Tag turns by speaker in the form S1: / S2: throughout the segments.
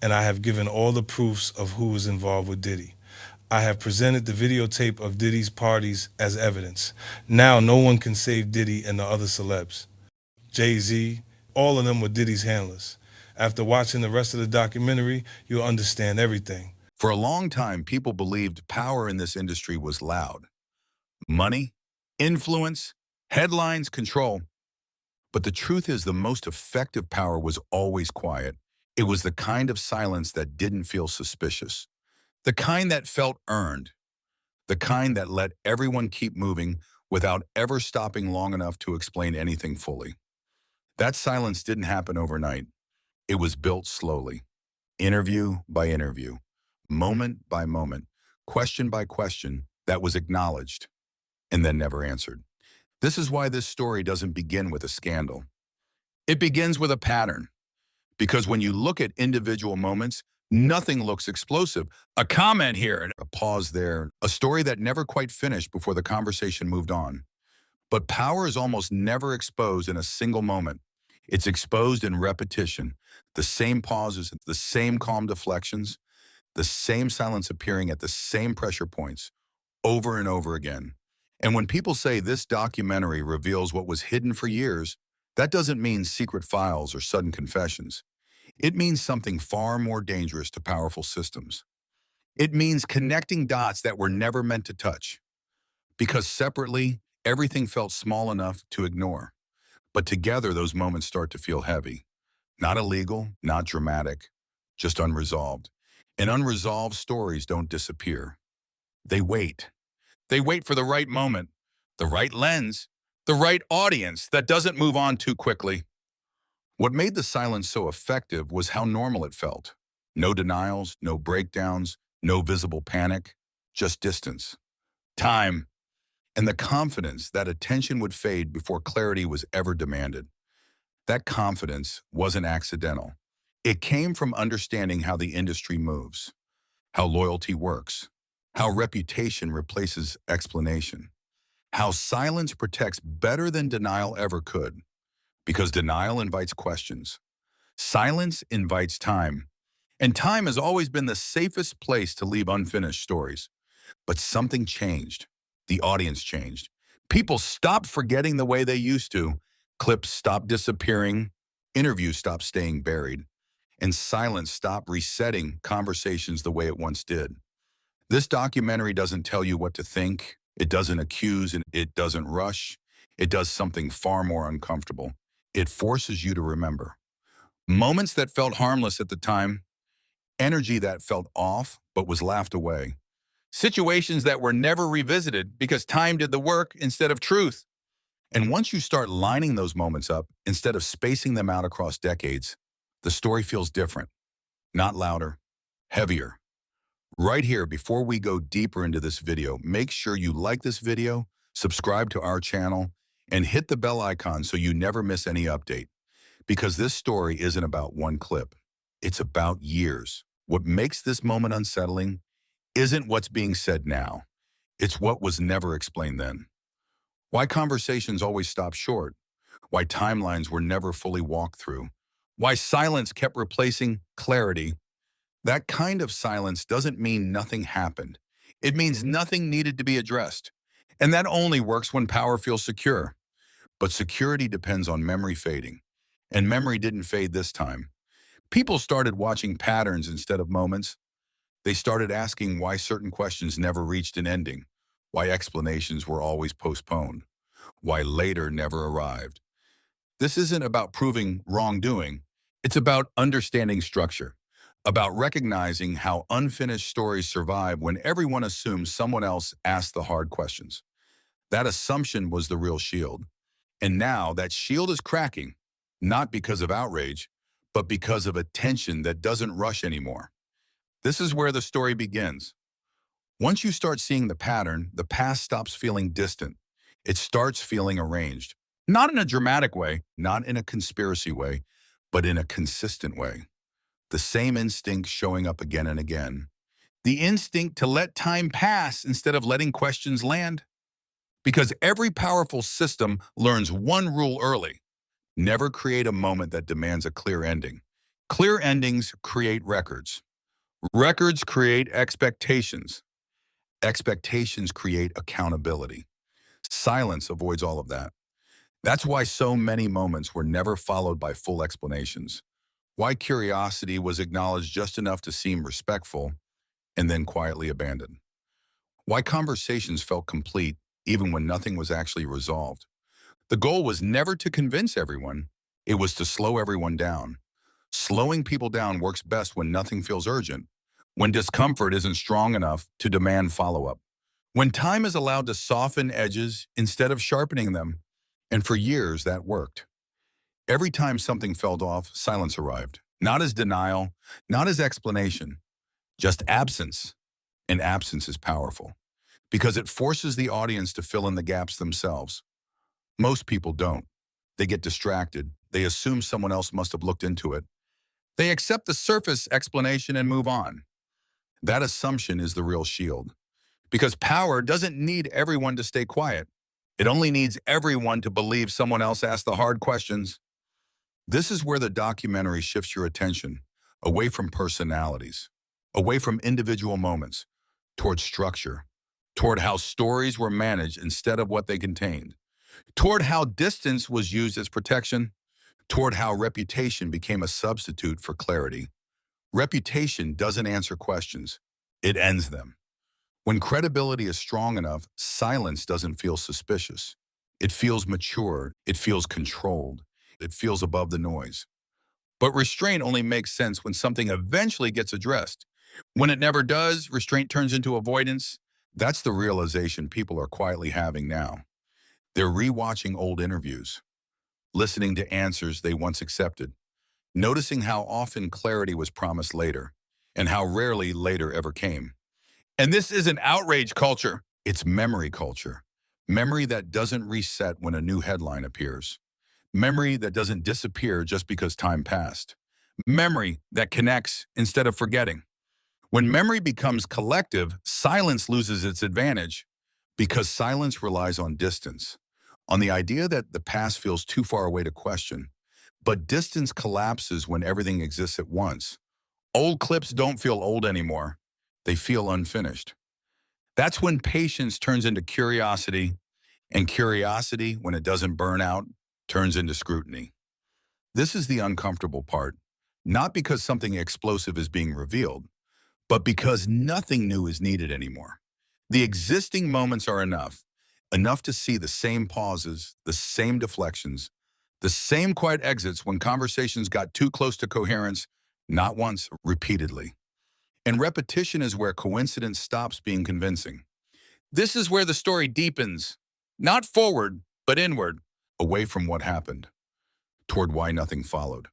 S1: and I have given all the proofs of who was involved with Diddy. I have presented the videotape of Diddy's parties as evidence. Now no one can save Diddy and the other celebs. Jay-Z, all of them were Diddy's handlers. After watching the rest of the documentary, you'll understand everything.
S2: For a long time, people believed power in this industry was loud. Money, influence, headlines, control. But the truth is the most effective power was always quiet. It was the kind of silence that didn't feel suspicious. The kind that felt earned. The kind that let everyone keep moving without ever stopping long enough to explain anything fully. That silence didn't happen overnight. It was built slowly, interview by interview, moment by moment, question by question that was acknowledged and then never answered. This is why this story doesn't begin with a scandal. It begins with a pattern, because when you look at individual moments, nothing looks explosive. A comment here, and a pause there, a story that never quite finished before the conversation moved on. But power is almost never exposed in a single moment. It's exposed in repetition, the same pauses, the same calm deflections, the same silence appearing at the same pressure points over and over again. And when people say this documentary reveals what was hidden for years, that doesn't mean secret files or sudden confessions. It means something far more dangerous to powerful systems. It means connecting dots that were never meant to touch, because separately, everything felt small enough to ignore. But together, those moments start to feel heavy. Not illegal, not dramatic, just unresolved. And unresolved stories don't disappear. They wait. They wait for the right moment, the right lens, the right audience that doesn't move on too quickly. What made the silence so effective was how normal it felt. No denials, no breakdowns, no visible panic, just distance, time, and the confidence that attention would fade before clarity was ever demanded. That confidence wasn't accidental. It came from understanding how the industry moves, how loyalty works, how reputation replaces explanation, how silence protects better than denial ever could, because denial invites questions. Silence invites time, and time has always been the safest place to leave unfinished stories. But something changed. The audience changed. People stopped forgetting the way they used to. Clips stopped disappearing. Interviews stopped staying buried. And silence stopped resetting conversations the way it once did. This documentary doesn't tell you what to think. It doesn't accuse and it doesn't rush. It does something far more uncomfortable. It forces you to remember. Moments that felt harmless at the time, energy that felt off but was laughed away. Situations that were never revisited because time did the work instead of truth. And once you start lining those moments up, instead of spacing them out across decades, the story feels different, not louder, heavier. Right here, before we go deeper into this video, make sure you like this video, subscribe to our channel, and hit the bell icon so you never miss any update. Because this story isn't about one clip. It's about years. What makes this moment unsettling isn't what's being said now. It's what was never explained then. Why conversations always stop short. Why timelines were never fully walked through. Why silence kept replacing clarity. That kind of silence doesn't mean nothing happened. It means nothing needed to be addressed. And that only works when power feels secure. But security depends on memory fading. And memory didn't fade this time. People started watching patterns instead of moments. They started asking why certain questions never reached an ending, why explanations were always postponed, why later never arrived. This isn't about proving wrongdoing. It's about understanding structure, about recognizing how unfinished stories survive when everyone assumes someone else asked the hard questions. That assumption was the real shield. And now that shield is cracking, not because of outrage, but because of attention that doesn't rush anymore. This is where the story begins. Once you start seeing the pattern, the past stops feeling distant. It starts feeling arranged. Not in a dramatic way, not in a conspiracy way, but in a consistent way. The same instinct showing up again and again. The instinct to let time pass instead of letting questions land. Because every powerful system learns one rule early. Never create a moment that demands a clear ending. Clear endings create records. Records create expectations. Expectations create accountability. Silence avoids all of that. That's why so many moments were never followed by full explanations. Why curiosity was acknowledged just enough to seem respectful and then quietly abandoned. Why conversations felt complete even when nothing was actually resolved. The goal was never to convince everyone, it was to slow everyone down. Slowing people down works best when nothing feels urgent, when discomfort isn't strong enough to demand follow-up, when time is allowed to soften edges instead of sharpening them. And for years, that worked. Every time something fell off, silence arrived. Not as denial, not as explanation, just absence. And absence is powerful because it forces the audience to fill in the gaps themselves. Most people don't. They get distracted. They assume someone else must have looked into it. They accept the surface explanation and move on. That assumption is the real shield. Because power doesn't need everyone to stay quiet. It only needs everyone to believe someone else asked the hard questions. This is where the documentary shifts your attention away from personalities, away from individual moments, toward structure, toward how stories were managed instead of what they contained, toward how distance was used as protection, toward how reputation became a substitute for clarity. Reputation doesn't answer questions, it ends them. When credibility is strong enough, silence doesn't feel suspicious. It feels mature, it feels controlled, it feels above the noise. But restraint only makes sense when something eventually gets addressed. When it never does, restraint turns into avoidance. That's the realization people are quietly having now. They're rewatching old interviews, listening to answers they once accepted, noticing how often clarity was promised later, and how rarely later ever came. And this isn't outrage culture, it's memory culture. Memory that doesn't reset when a new headline appears. Memory that doesn't disappear just because time passed. Memory that connects instead of forgetting. When memory becomes collective, silence loses its advantage because silence relies on distance, on the idea that the past feels too far away to question. But distance collapses when everything exists at once. Old clips don't feel old anymore. They feel unfinished. That's when patience turns into curiosity, and curiosity, when it doesn't burn out, turns into scrutiny. This is the uncomfortable part, not because something explosive is being revealed, but because nothing new is needed anymore. The existing moments are enough to see the same pauses, the same deflections, the same quiet exits when conversations got too close to coherence, not once, repeatedly. And repetition is where coincidence stops being convincing. This is where the story deepens, not forward, but inward, away from what happened, toward why nothing followed.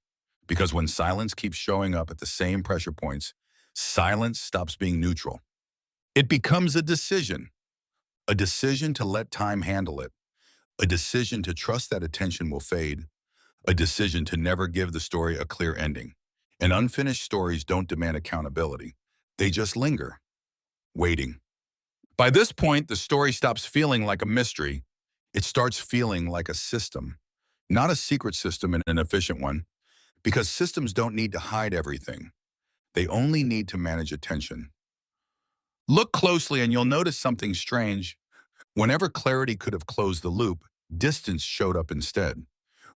S2: Because when silence keeps showing up at the same pressure points, silence stops being neutral. It becomes a decision to let time handle it, a decision to trust that attention will fade, a decision to never give the story a clear ending. And unfinished stories don't demand accountability. They just linger, waiting. By this point, the story stops feeling like a mystery. It starts feeling like a system, not a secret system and an efficient one, because systems don't need to hide everything. They only need to manage attention. Look closely and you'll notice something strange. Whenever clarity could have closed the loop, distance showed up instead.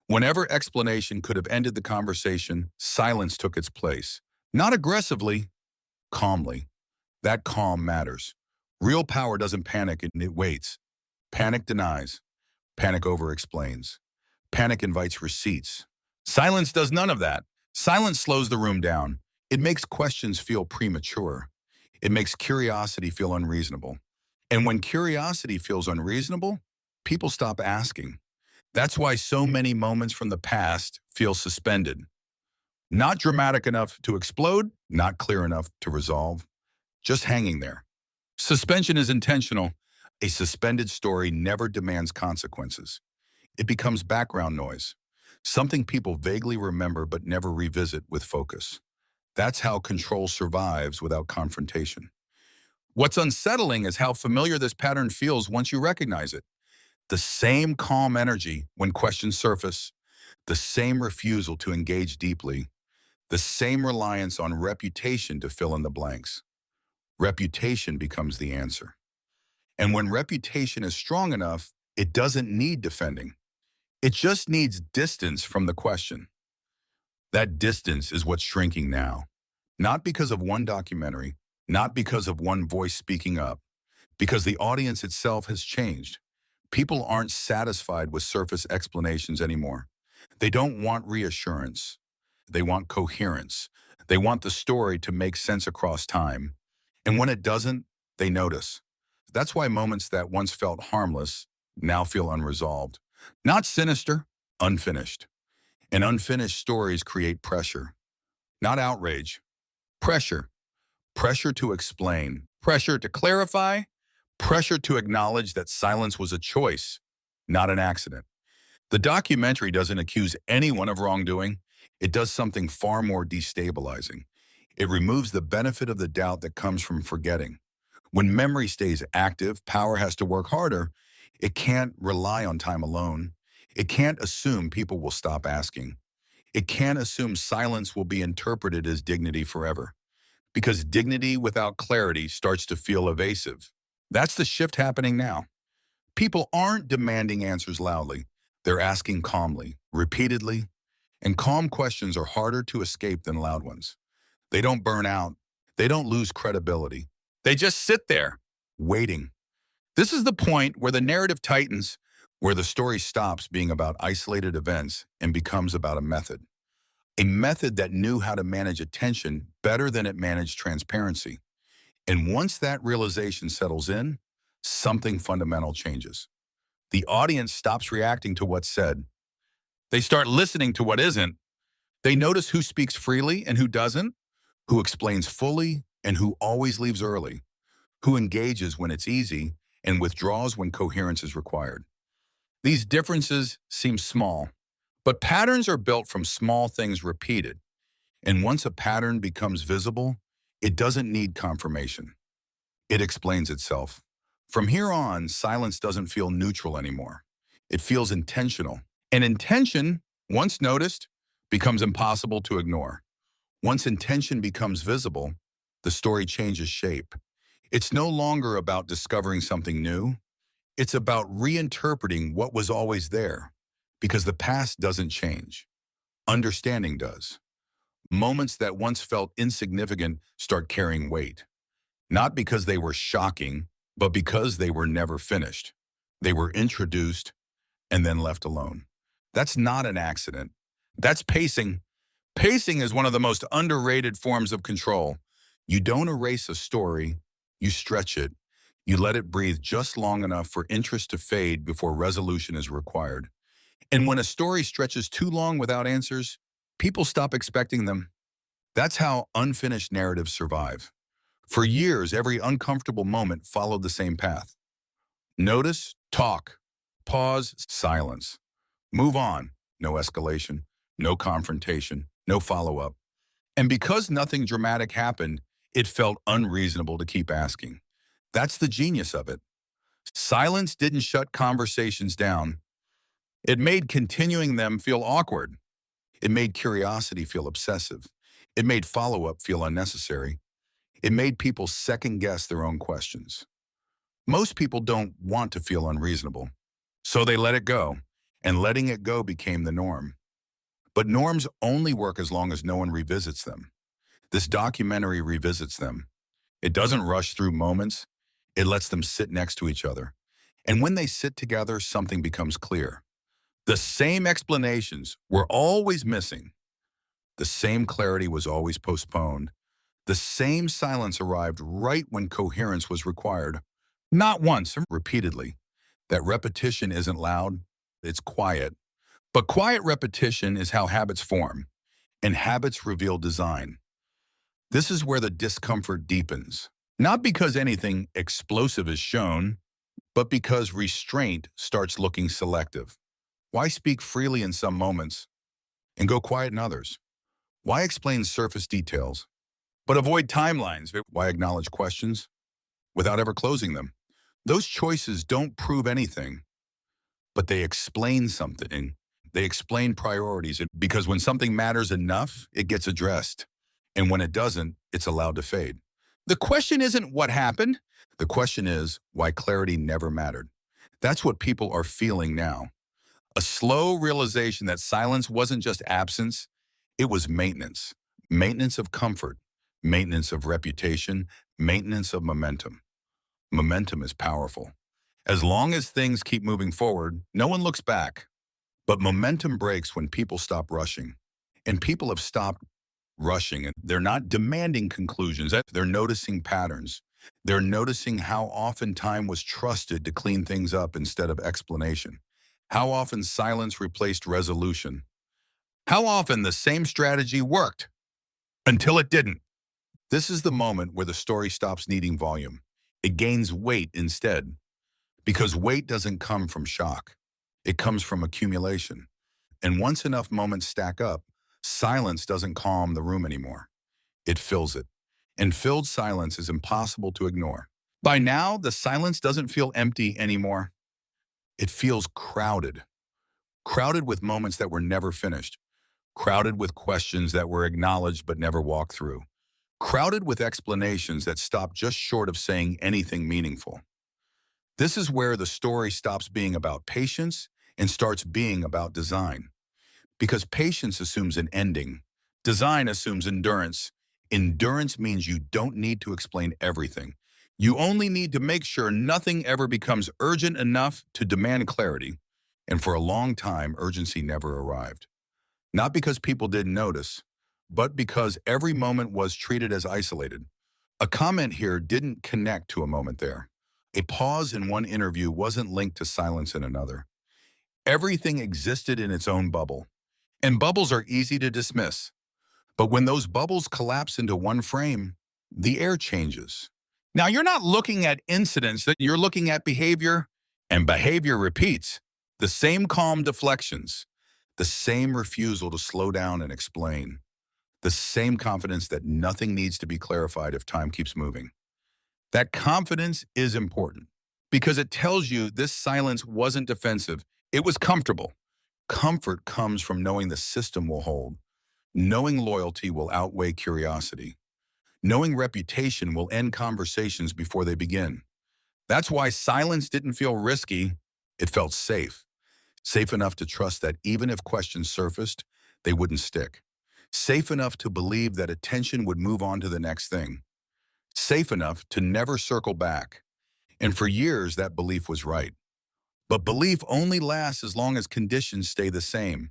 S2: Whenever explanation could have ended the conversation, silence took its place. Not aggressively, calmly. That calm matters. Real power doesn't panic and it waits. Panic denies. Panic over-explains. Panic invites receipts. Silence does none of that. Silence slows the room down. It makes questions feel premature. It makes curiosity feel unreasonable. And when curiosity feels unreasonable, people stop asking. That's why so many moments from the past feel suspended. Not dramatic enough to explode, not clear enough to resolve, just hanging there. Suspension is intentional. A suspended story never demands consequences. It becomes background noise, something people vaguely remember but never revisit with focus. That's how control survives without confrontation. What's unsettling is how familiar this pattern feels once you recognize it. The same calm energy when questions surface, the same refusal to engage deeply, The same reliance on reputation to fill in the blanks. Reputation becomes the answer. And when reputation is strong enough, it doesn't need defending. It just needs distance from the question. That distance is what's shrinking now. Not because of one documentary, not because of one voice speaking up, because the audience itself has changed. People aren't satisfied with surface explanations anymore. They don't want reassurance. They want coherence. They want the story to make sense across time. And when it doesn't, they notice. That's why moments that once felt harmless now feel unresolved. Not sinister, unfinished. And unfinished stories create pressure. Not outrage. Pressure. Pressure to explain. Pressure to clarify. Pressure to acknowledge that silence was a choice, not an accident. The documentary doesn't accuse anyone of wrongdoing. It does something far more destabilizing. It removes the benefit of the doubt that comes from forgetting. When memory stays active, power has to work harder. It can't rely on time alone. It can't assume people will stop asking. It can't assume silence will be interpreted as dignity forever. Because dignity without clarity starts to feel evasive. That's the shift happening now. People aren't demanding answers loudly. They're asking calmly, repeatedly, and calm questions are harder to escape than loud ones. They don't burn out. They don't lose credibility. They just sit there, waiting. This is the point where the narrative tightens, where the story stops being about isolated events and becomes about a method. A method that knew how to manage attention better than it managed transparency. And once that realization settles in, something fundamental changes. The audience stops reacting to what's said. They start listening to what isn't. They notice who speaks freely and who doesn't, who explains fully and who always leaves early, who engages when it's easy and withdraws when coherence is required. These differences seem small, but patterns are built from small things repeated. And once a pattern becomes visible, it doesn't need confirmation. It explains itself. From here on, silence doesn't feel neutral anymore. It feels intentional. And intention, once noticed, becomes impossible to ignore. Once intention becomes visible, the story changes shape. It's no longer about discovering something new. It's about reinterpreting what was always there, because the past doesn't change. Understanding does. Moments that once felt insignificant start carrying weight. Not because they were shocking, but because they were never finished. They were introduced and then left alone. That's not an accident. That's pacing. Pacing is one of the most underrated forms of control. You don't erase a story, you stretch it. You let it breathe just long enough for interest to fade before resolution is required. And when a story stretches too long without answers, people stop expecting them. That's how unfinished narratives survive. For years, every uncomfortable moment followed the same path. Notice, talk, pause, silence. Move on, no escalation, no confrontation, no follow-up. And because nothing dramatic happened, it felt unreasonable to keep asking. That's the genius of it. Silence didn't shut conversations down. It made continuing them feel awkward. It made curiosity feel obsessive. It made follow-up feel unnecessary. It made people second-guess their own questions. Most people don't want to feel unreasonable, so they let it go, and letting it go became the norm. But norms only work as long as no one revisits them. This documentary revisits them. It doesn't rush through moments. It lets them sit next to each other. And when they sit together, something becomes clear. The same explanations were always missing. The same clarity was always postponed. The same silence arrived right when coherence was required. Not once, repeatedly. That repetition isn't loud, it's quiet. But quiet repetition is how habits form, and habits reveal design. This is where the discomfort deepens. Not because anything explosive is shown, but because restraint starts looking selective. Why speak freely in some moments and go quiet in others? Why explain surface details, but avoid timelines? Why acknowledge questions without ever closing them? Those choices don't prove anything, but they explain something. They explain priorities because when something matters enough, it gets addressed. And when it doesn't, it's allowed to fade. The question isn't what happened. The question is why clarity never mattered. That's what people are feeling now. A slow realization that silence wasn't just absence, it was maintenance. Maintenance of comfort, maintenance of reputation, maintenance of momentum. Momentum is powerful. As long as things keep moving forward, no one looks back. But momentum breaks when people stop rushing. And people have stopped rushing. And they're not demanding conclusions. They're noticing patterns. They're noticing how often time was trusted to clean things up instead of explanation. How often silence replaced resolution. How often the same strategy worked until it didn't. This is the moment where the story stops needing volume. It gains weight instead. Because weight doesn't come from shock. It comes from accumulation. And once enough moments stack up, silence doesn't calm the room anymore. It fills it. And filled silence is impossible to ignore. By now, the silence doesn't feel empty anymore. It feels crowded. Crowded with moments that were never finished. Crowded with questions that were acknowledged but never walked through. Crowded with explanations that stopped just short of saying anything meaningful. This is where the story stops being about patience and starts being about design. Because patience assumes an ending. Design assumes endurance. Endurance means you don't need to explain everything. You only need to make sure nothing ever becomes urgent enough to demand clarity. And for a long time, urgency never arrived. Not because people didn't notice, but because every moment was treated as isolated. A comment here didn't connect to a moment there. A pause in one interview wasn't linked to silence in another. Everything existed in its own bubble. And bubbles are easy to dismiss. But when those bubbles collapse into one frame, the air changes. Now, you're not looking at incidents, that you're looking at behavior, and behavior repeats. The same calm deflections, the same refusal to slow down and explain, the same confidence that nothing needs to be clarified if time keeps moving. That confidence is important because it tells you this silence wasn't defensive. It was comfortable. Comfort comes from knowing the system will hold, knowing loyalty will outweigh curiosity, knowing reputation will end conversations before they begin. That's why silence didn't feel risky. It felt safe. Safe enough to trust that even if questions surfaced, they wouldn't stick. Safe enough to believe that attention would move on to the next thing. Safe enough to never circle back. And for years, that belief was right. But belief only lasts as long as conditions stay the same.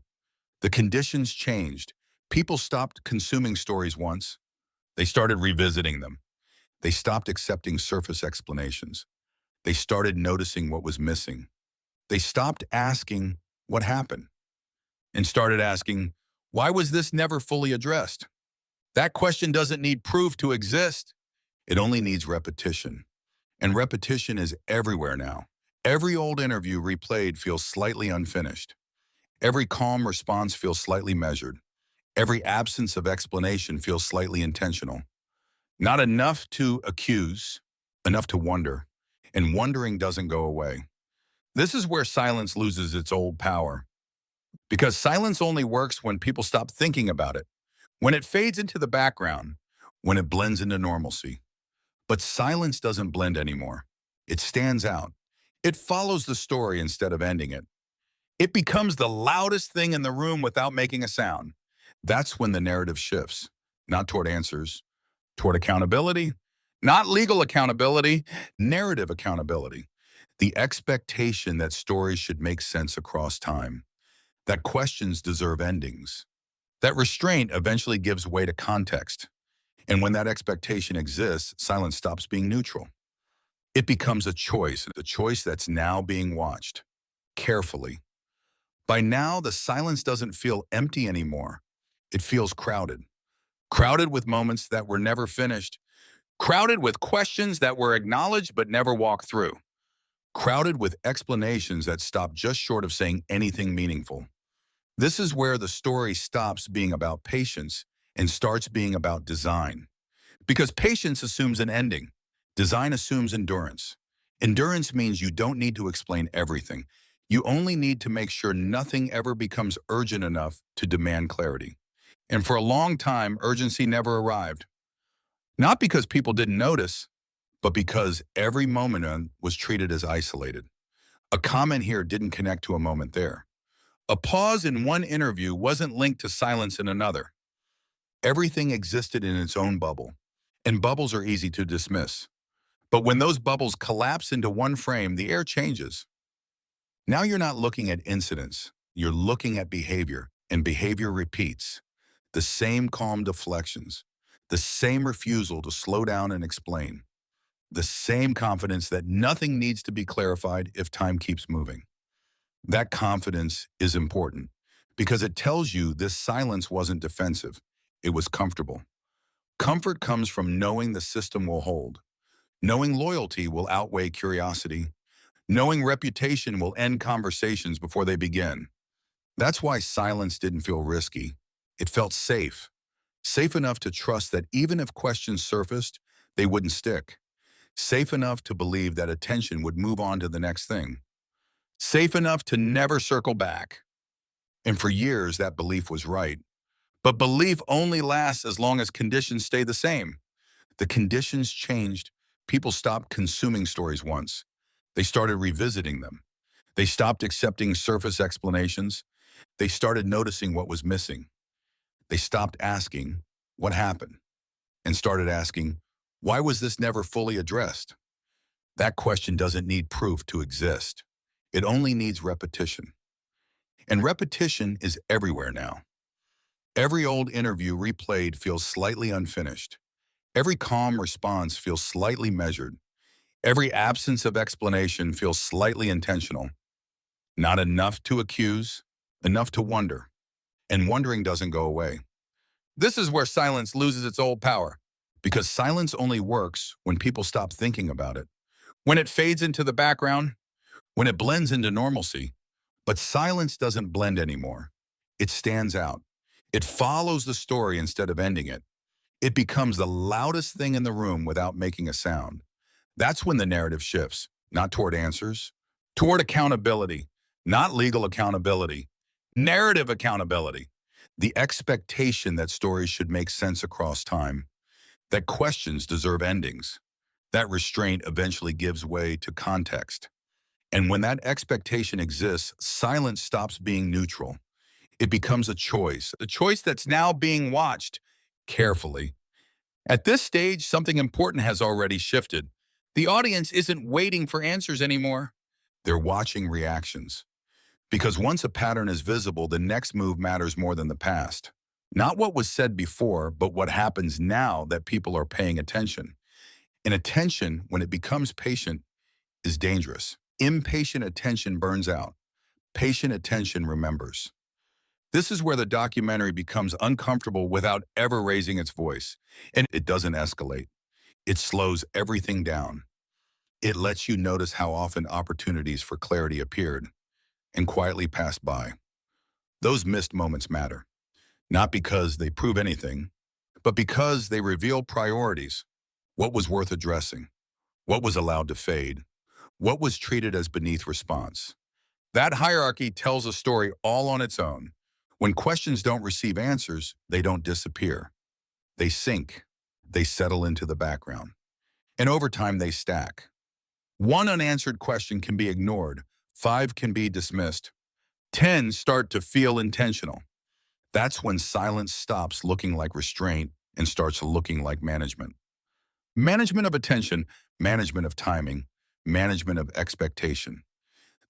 S2: The conditions changed. People stopped consuming stories once. They started revisiting them. They stopped accepting surface explanations. They started noticing what was missing. They stopped asking what happened and started asking, why was this never fully addressed? That question doesn't need proof to exist. It only needs repetition. And repetition is everywhere now. Every old interview replayed feels slightly unfinished. Every calm response feels slightly measured. Every absence of explanation feels slightly intentional. Not enough to accuse, enough to wonder. And wondering doesn't go away. This is where silence loses its old power. Because silence only works when people stop thinking about it, when it fades into the background, when it blends into normalcy. But silence doesn't blend anymore. It stands out. It follows the story instead of ending it. It becomes the loudest thing in the room without making a sound. That's when the narrative shifts, not toward answers, toward accountability, not legal accountability, narrative accountability. The expectation that stories should make sense across time, that questions deserve endings, that restraint eventually gives way to context. And when that expectation exists, silence stops being neutral. It becomes a choice that's now being watched carefully. By now, the silence doesn't feel empty anymore. It feels crowded. Crowded with moments that were never finished. Crowded with questions that were acknowledged but never walked through. Crowded with explanations that stop just short of saying anything meaningful. This is where the story stops being about patience and starts being about design. Because patience assumes an ending. Design assumes endurance. Endurance means you don't need to explain everything. You only need to make sure nothing ever becomes urgent enough to demand clarity. And for a long time, urgency never arrived. Not because people didn't notice, but because every moment was treated as isolated. A comment here didn't connect to a moment there. A pause in one interview wasn't linked to silence in another. Everything existed in its own bubble, and bubbles are easy to dismiss. But when those bubbles collapse into one frame, the air changes. Now you're not looking at incidents, you're looking at behavior, and behavior repeats. The same calm deflections, the same refusal to slow down and explain, the same confidence that nothing needs to be clarified if time keeps moving. That confidence is important because it tells you this silence wasn't defensive, it was comfortable. Comfort comes from knowing the system will hold, knowing loyalty will outweigh curiosity, knowing reputation will end conversations before they begin. That's why silence didn't feel risky. It felt safe. Safe enough to trust that even if questions surfaced, they wouldn't stick. Safe enough to believe that attention would move on to the next thing. Safe enough to never circle back. And for years, that belief was right. But belief only lasts as long as conditions stay the same. The conditions changed. People stopped consuming stories once. They started revisiting them. They stopped accepting surface explanations. They started noticing what was missing. They stopped asking, what happened? And started asking, why was this never fully addressed? That question doesn't need proof to exist. It only needs repetition. And repetition is everywhere now. Every old interview replayed feels slightly unfinished. Every calm response feels slightly measured. Every absence of explanation feels slightly intentional. Not enough to accuse, enough to wonder. And wondering doesn't go away. This is where silence loses its old power, because silence only works when people stop thinking about it. When it fades into the background, when it blends into normalcy. But silence doesn't blend anymore. It stands out. It follows the story instead of ending it. It becomes the loudest thing in the room without making a sound. That's when the narrative shifts, not toward answers, toward accountability, not legal accountability, narrative accountability. The expectation that stories should make sense across time, that questions deserve endings, that restraint eventually gives way to context. And when that expectation exists, silence stops being neutral. It becomes a choice that's now being watched carefully. At this stage, something important has already shifted. The audience isn't waiting for answers anymore. They're watching reactions. Because once a pattern is visible, the next move matters more than the past. Not what was said before, but what happens now that people are paying attention. And attention, when it becomes patient, is dangerous. Impatient attention burns out. Patient attention remembers. This is where the documentary becomes uncomfortable without ever raising its voice. And it doesn't escalate. It slows everything down. It lets you notice how often opportunities for clarity appeared and quietly passed by. Those missed moments matter, not because they prove anything, but because they reveal priorities. What was worth addressing? What was allowed to fade? What was treated as beneath response? That hierarchy tells a story all on its own. When questions don't receive answers, they don't disappear. They sink. They settle into the background. And over time, they stack. One unanswered question can be ignored. 5 can be dismissed. 10 start to feel intentional. That's when silence stops looking like restraint and starts looking like management. Management of attention, management of timing, management of expectation.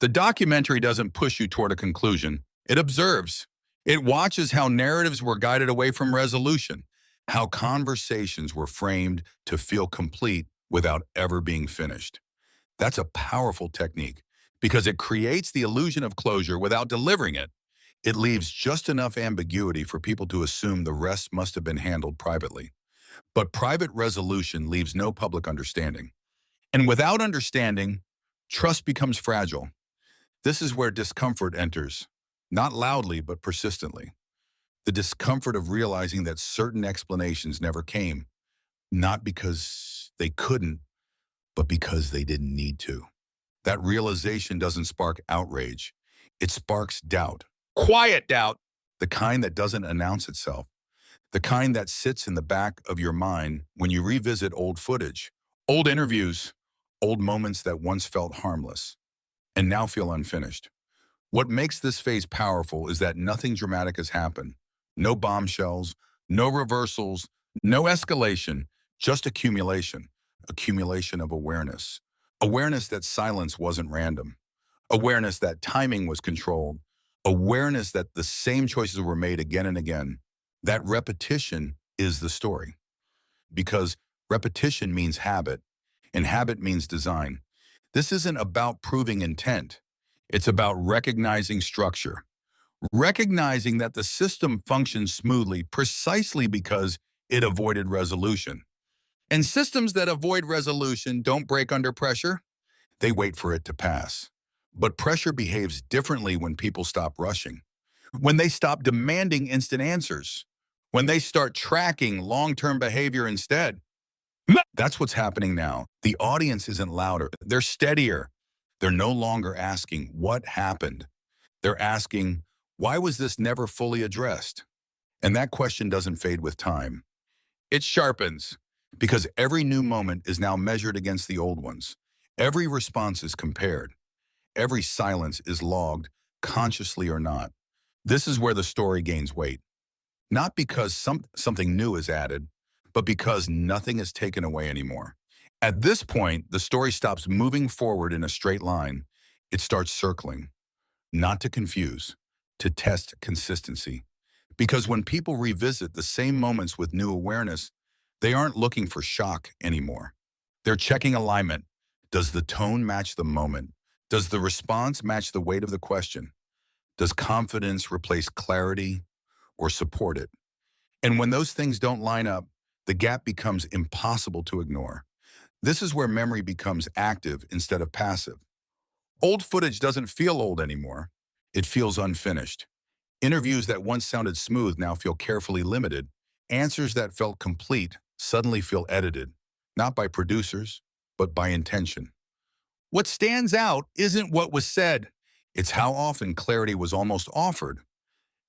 S2: The documentary doesn't push you toward a conclusion. It observes. It watches how narratives were guided away from resolution, how conversations were framed to feel complete without ever being finished. That's a powerful technique because it creates the illusion of closure without delivering it. It leaves just enough ambiguity for people to assume the rest must have been handled privately. But private resolution leaves no public understanding. And without understanding, trust becomes fragile. This is where discomfort enters, not loudly but persistently. The discomfort of realizing that certain explanations never came, not because they couldn't, but because they didn't need to. That realization doesn't spark outrage. It sparks doubt. Quiet doubt. The kind that doesn't announce itself. The kind that sits in the back of your mind when you revisit old footage, old interviews, old moments that once felt harmless and now feel unfinished. What makes this phase powerful is that nothing dramatic has happened. No bombshells, no reversals, no escalation, just accumulation. Accumulation of awareness. Awareness that silence wasn't random. Awareness that timing was controlled. Awareness that the same choices were made again and again. That repetition is the story. Because repetition means habit, and habit means design. This isn't about proving intent. It's about recognizing structure. Recognizing that the system functions smoothly precisely because it avoided resolution. And systems that avoid resolution don't break under pressure. They wait for it to pass. But pressure behaves differently when people stop rushing, when they stop demanding instant answers, when they start tracking long-term behavior instead. That's what's happening now. The audience isn't louder. They're steadier. They're no longer asking, what happened? They're asking, why was this never fully addressed? And that question doesn't fade with time. It sharpens because every new moment is now measured against the old ones. Every response is compared. Every silence is logged, consciously or not. This is where the story gains weight. Not because something new is added, but because nothing is taken away anymore. At this point, the story stops moving forward in a straight line. It starts circling, not to confuse, to test consistency. Because when people revisit the same moments with new awareness, they aren't looking for shock anymore. They're checking alignment. Does the tone match the moment? Does the response match the weight of the question? Does confidence replace clarity or support it? And when those things don't line up, the gap becomes impossible to ignore. This is where memory becomes active instead of passive. Old footage doesn't feel old anymore. It feels unfinished. Interviews that once sounded smooth now feel carefully limited. Answers that felt complete suddenly feel edited, not by producers, but by intention. What stands out isn't what was said. It's how often clarity was almost offered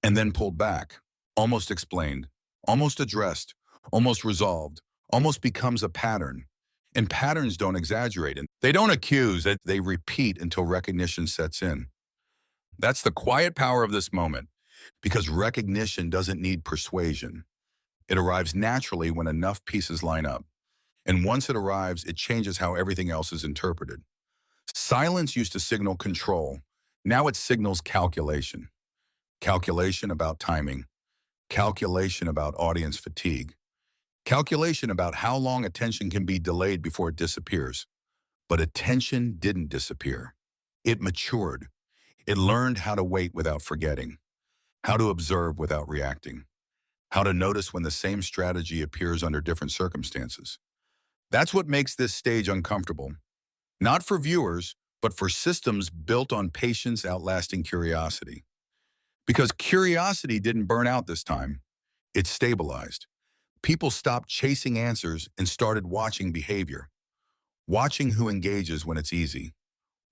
S2: and then pulled back, almost explained, almost addressed, almost resolved, almost becomes a pattern. And patterns don't exaggerate, and they don't accuse, they repeat until recognition sets in. That's the quiet power of this moment, because recognition doesn't need persuasion. It arrives naturally when enough pieces line up. And once it arrives, it changes how everything else is interpreted. Silence used to signal control. Now it signals calculation. Calculation about timing. Calculation about audience fatigue. Calculation about how long attention can be delayed before it disappears. But attention didn't disappear. It matured. It learned how to wait without forgetting, how to observe without reacting, how to notice when the same strategy appears under different circumstances. That's what makes this stage uncomfortable. Not for viewers, but for systems built on patience outlasting curiosity. Because curiosity didn't burn out this time. It stabilized. People stopped chasing answers and started watching behavior. Watching who engages when it's easy.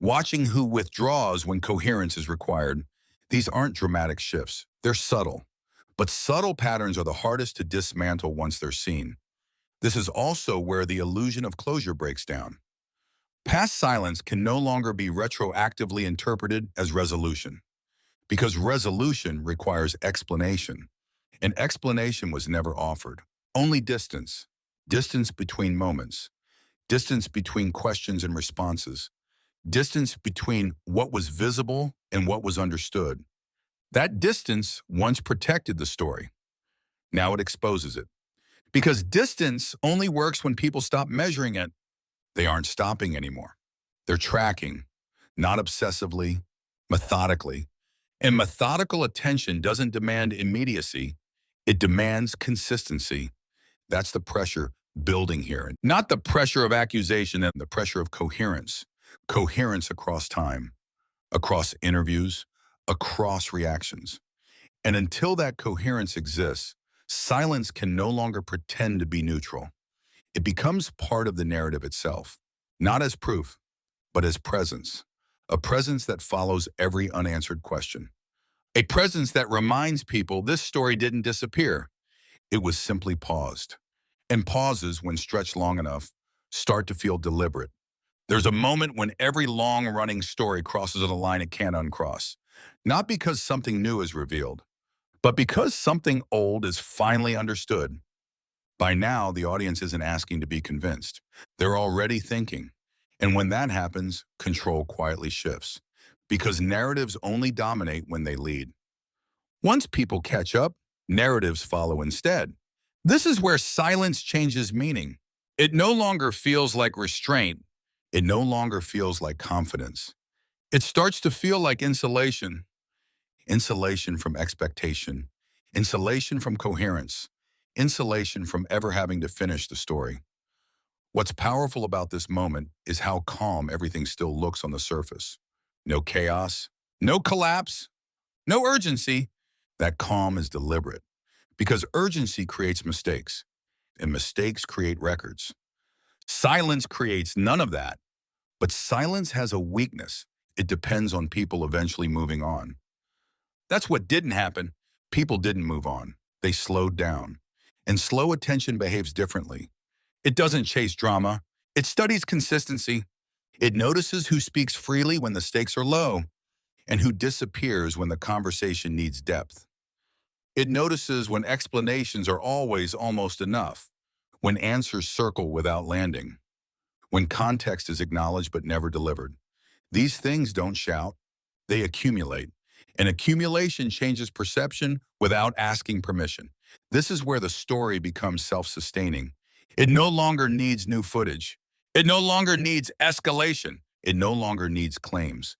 S2: Watching who withdraws when coherence is required. These aren't dramatic shifts. They're subtle. But subtle patterns are the hardest to dismantle once they're seen. This is also where the illusion of closure breaks down. Past silence can no longer be retroactively interpreted as resolution, because resolution requires explanation, and explanation was never offered. Only distance, distance between moments, distance between questions and responses, distance between what was visible and what was understood. That distance once protected the story. Now it exposes it. Because distance only works when people stop measuring it. They aren't stopping anymore. They're tracking, not obsessively, methodically. And methodical attention doesn't demand immediacy. It demands consistency. That's the pressure building here. Not the pressure of accusation and the pressure of coherence. Coherence across time, across interviews, across reactions. And until that coherence exists, silence can no longer pretend to be neutral. It becomes part of the narrative itself, not as proof, but as presence. A presence that follows every unanswered question. A presence that reminds people this story didn't disappear. It was simply paused. And pauses, when stretched long enough, start to feel deliberate. There's a moment when every long-running story crosses a line it can't uncross. Not because something new is revealed, but because something old is finally understood. By now, the audience isn't asking to be convinced. They're already thinking. And when that happens, control quietly shifts. Because narratives only dominate when they lead. Once people catch up, narratives follow instead. This is where silence changes meaning. It no longer feels like restraint. It no longer feels like confidence. It starts to feel like insulation. Insulation from expectation. Insulation from coherence. Insulation from ever having to finish the story. What's powerful about this moment is how calm everything still looks on the surface. No chaos, no collapse, no urgency. That calm is deliberate because urgency creates mistakes, and mistakes create records. Silence creates none of that, but silence has a weakness. It depends on people eventually moving on. That's what didn't happen. People didn't move on. They slowed down. And slow attention behaves differently. It doesn't chase drama. It studies consistency. It notices who speaks freely when the stakes are low and who disappears when the conversation needs depth. It notices when explanations are always almost enough, when answers circle without landing, when context is acknowledged but never delivered. These things don't shout, they accumulate. And accumulation changes perception without asking permission. This is where the story becomes self-sustaining. It no longer needs new footage. It no longer needs escalation. It no longer needs claims.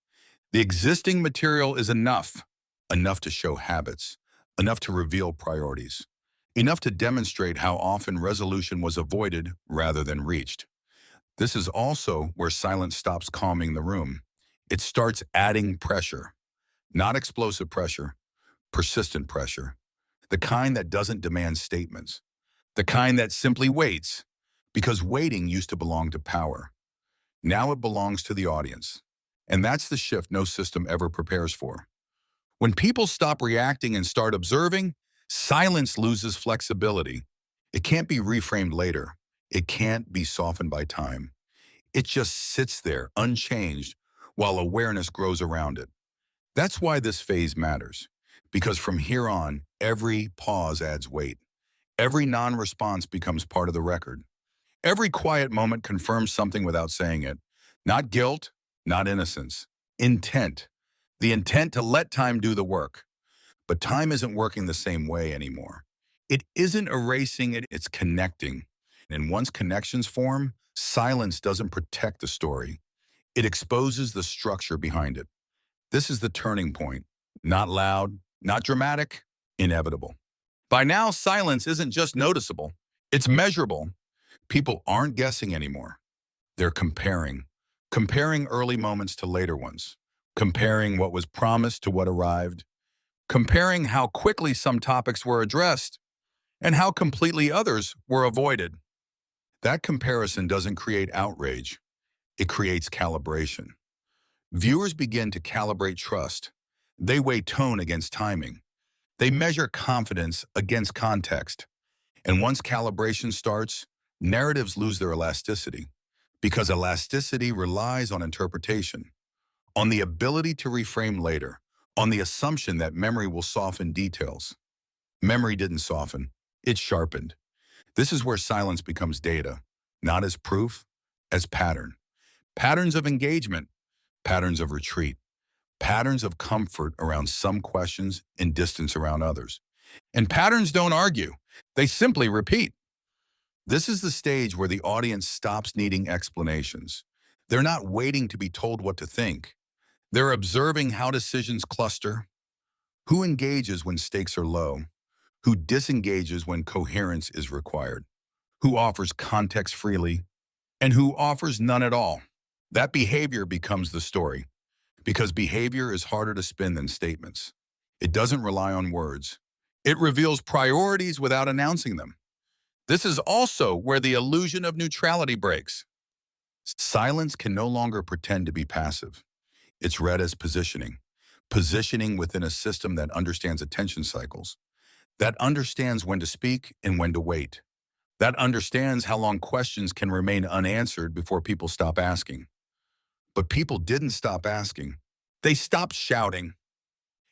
S2: The existing material is enough, enough to show habits, enough to reveal priorities, enough to demonstrate how often resolution was avoided rather than reached. This is also where silence stops calming the room. It starts adding pressure, not explosive pressure, persistent pressure, the kind that doesn't demand statements, the kind that simply waits, because waiting used to belong to power. Now it belongs to the audience. And that's the shift no system ever prepares for. When people stop reacting and start observing, silence loses flexibility. It can't be reframed later. It can't be softened by time. It just sits there, unchanged, while awareness grows around it. That's why this phase matters. Because from here on, every pause adds weight. Every non-response becomes part of the record. Every quiet moment confirms something without saying it. Not guilt, not innocence. Intent. The intent to let time do the work. But time isn't working the same way anymore. It isn't erasing it, it's connecting. And once connections form, silence doesn't protect the story. It exposes the structure behind it. This is the turning point. Not loud, not dramatic, inevitable. By now, silence isn't just noticeable. It's measurable. People aren't guessing anymore. They're comparing. Comparing early moments to later ones. Comparing what was promised to what arrived. Comparing how quickly some topics were addressed and how completely others were avoided. That comparison doesn't create outrage. It creates calibration. Viewers begin to calibrate trust. They weigh tone against timing. They measure confidence against context. And once calibration starts, narratives lose their elasticity because elasticity relies on interpretation, on the ability to reframe later, on the assumption that memory will soften details. Memory didn't soften, it sharpened. This is where silence becomes data, not as proof, as pattern. Patterns of engagement, patterns of retreat, patterns of comfort around some questions and distance around others. And patterns don't argue, they simply repeat. This is the stage where the audience stops needing explanations. They're not waiting to be told what to think. They're observing how decisions cluster, who engages when stakes are low, who disengages when coherence is required, who offers context freely, and who offers none at all. That behavior becomes the story, because behavior is harder to spin than statements. It doesn't rely on words. It reveals priorities without announcing them. This is also where the illusion of neutrality breaks. Silence can no longer pretend to be passive. It's read as positioning. Positioning within a system that understands attention cycles, that understands when to speak and when to wait, that understands how long questions can remain unanswered before people stop asking. But people didn't stop asking. They stopped shouting.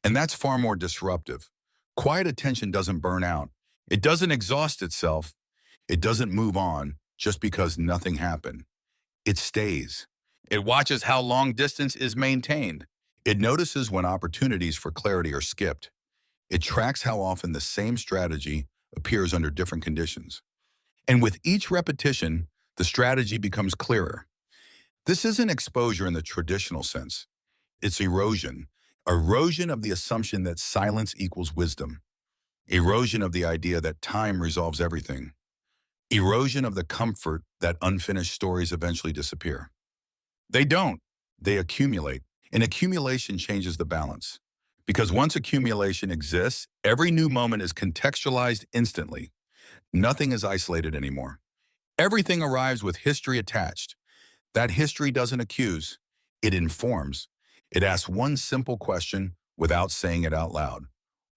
S2: And that's far more disruptive. Quiet attention doesn't burn out. It doesn't exhaust itself. It doesn't move on just because nothing happened. It stays. It watches how long distance is maintained. It notices when opportunities for clarity are skipped. It tracks how often the same strategy appears under different conditions. And with each repetition, the strategy becomes clearer. This isn't exposure in the traditional sense. It's erosion. Erosion of the assumption that silence equals wisdom. Erosion of the idea that time resolves everything. Erosion of the comfort that unfinished stories eventually disappear. They don't. They accumulate. And accumulation changes the balance. Because once accumulation exists, every new moment is contextualized instantly. Nothing is isolated anymore. Everything arrives with history attached. That history doesn't accuse. It informs. It asks one simple question without saying it out loud.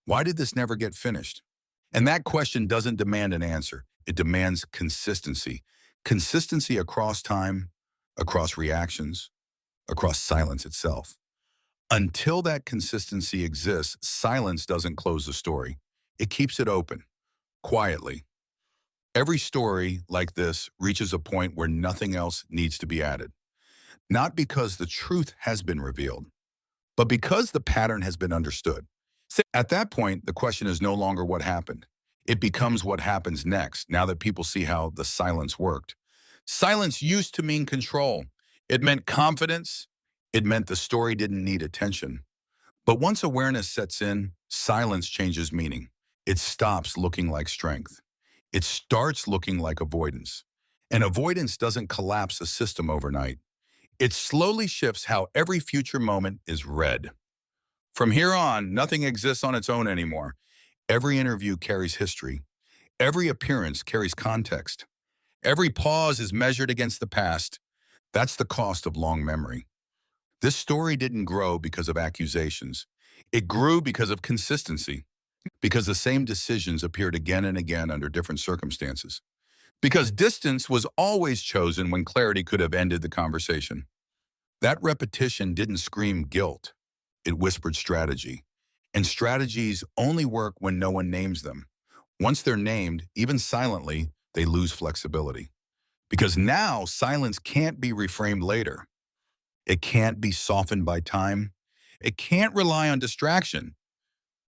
S2: Why did this never get finished? And that question doesn't demand an answer. It demands consistency. Consistency across time, across reactions, across silence itself. Until that consistency exists, silence doesn't close the story. It keeps it open, quietly. Every story like this reaches a point where nothing else needs to be added. Not because the truth has been revealed, but because the pattern has been understood. At that point, the question is no longer what happened. It becomes what happens next, now that people see how the silence worked. Silence used to mean control. It meant confidence. It meant the story didn't need attention. But once awareness sets in, silence changes meaning. It stops looking like strength. It starts looking like avoidance. And avoidance doesn't collapse a system overnight. It slowly shifts how every future moment is read. From here on, nothing exists on its own anymore. Every interview carries history. Every appearance carries context. Every pause is measured against the past. That's the cost of long memory. This story didn't grow because of accusations. It grew because of consistency, because the same decisions appeared again and again under different circumstances, because distance was always chosen when clarity could have ended the conversation. That repetition didn't scream guilt. It whispered strategy. And strategies only work when no one names them. Once they're named, even silently, they lose flexibility. Because now silence can't be reframed later. It can't be softened by time. It can't rely on distraction.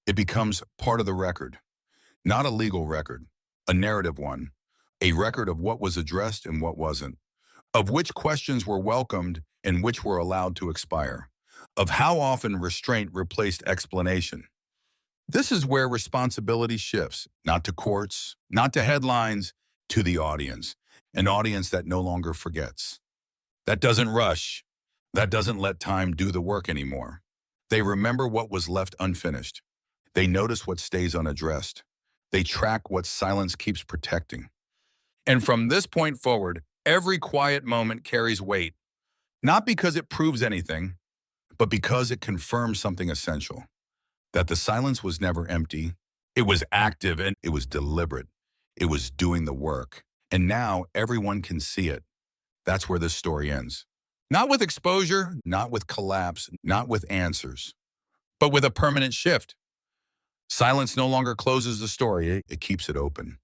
S2: It becomes part of the record, not a legal record, a narrative one, a record of what was addressed and what wasn't, of which questions were welcomed and which were allowed to expire, of how often restraint replaced explanation. This is where responsibility shifts, not to courts, not to headlines, to the audience, an audience that no longer forgets, that doesn't rush, that doesn't let time do the work anymore. They remember what was left unfinished. They notice what stays unaddressed. They track what silence keeps protecting. And from this point forward, every quiet moment carries weight, not because it proves anything, but because it confirms something essential, that the silence was never empty. It was active and it was deliberate. It was doing the work. And now everyone can see it. That's where this story ends. Not with exposure, not with collapse, not with answers, but with a permanent shift. Silence no longer closes the story, it keeps it open.